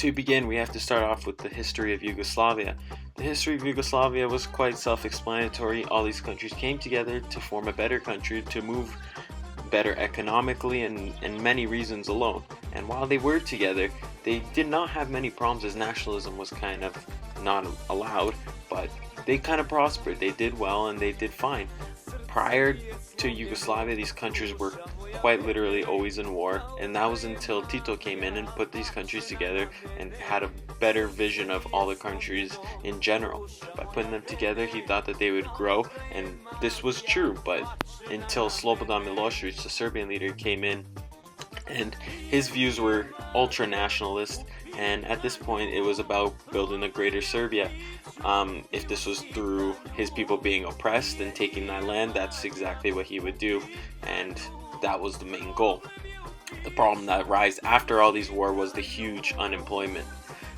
To begin, we have to start off with the history of Yugoslavia. The history of Yugoslavia was quite self-explanatory. All these countries came together to form a better country, to move better economically and many reasons alone. And while they were together, they did not have many problems as nationalism was kind of not allowed, but they kind of prospered. They did well and they did fine. Prior to Yugoslavia, these countries were quite literally always in war, and that was until Tito came in and put these countries together and had a better vision of all the countries in general. By putting them together, he thought that they would grow, and this was true, but until Slobodan Milosevic, the Serbian leader, came in, and his views were ultra-nationalist, and at this point it was about building a greater Serbia. If this was through his people being oppressed and taking that land, that's exactly what he would do, and that was the main goal. The problem that arose after all these wars was the huge unemployment.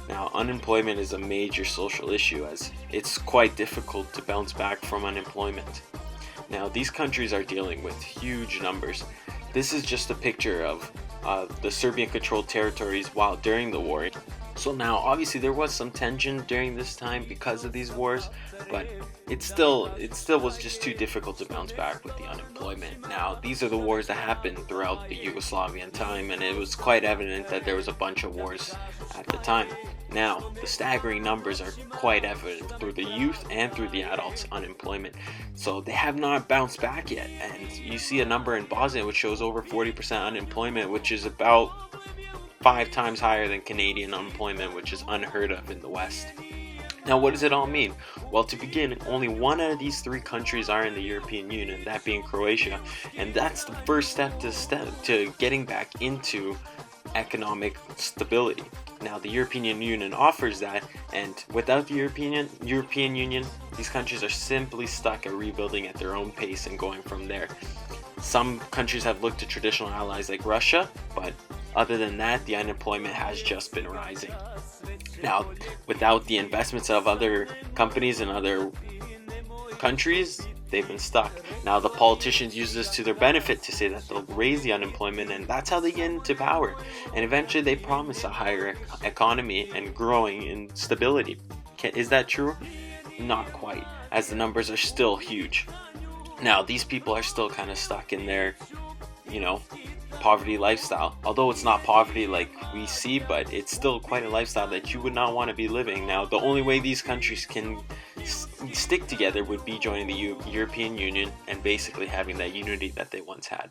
Now, unemployment is a major social issue, as it's quite difficult to bounce back from unemployment. Now, these countries are dealing with huge numbers. This is just a picture of the Serbian-controlled territories while during the war. So now, obviously, there was some tension during this time because of these wars, but it still was just too difficult to bounce back with the unemployment. Now, these are the wars that happened throughout the Yugoslavian time, and it was quite evident that there was a bunch of wars at the time. Now, the staggering numbers are quite evident through the youth and through the adults' unemployment. So they have not bounced back yet, and you see a number in Bosnia which shows over 40% unemployment, which is about 5 times higher than Canadian unemployment, which is unheard of in the West. Now, what does it all mean? Well, to begin, only one out of these 3 countries are in the European Union, that being Croatia, and that's the first step to getting back into economic stability. Now, the European Union offers that, and without the European Union, these countries are simply stuck at rebuilding at their own pace and going from there. Some countries have looked to traditional allies like Russia, but other than that, the unemployment has just been rising. Now, without the investments of other companies and other countries, they've been stuck. Now, the politicians use this to their benefit to say that they'll raise the unemployment, and that's how they get into power. And eventually they promise a higher economy and growing in stability. Is that true? Not quite, as the numbers are still huge. Now, these people are still kind of stuck in their, poverty lifestyle. Although it's not poverty like we see, but it's still quite a lifestyle that you would not want to be living. Now, the only way these countries can stick together would be joining the European Union and basically having that unity that they once had.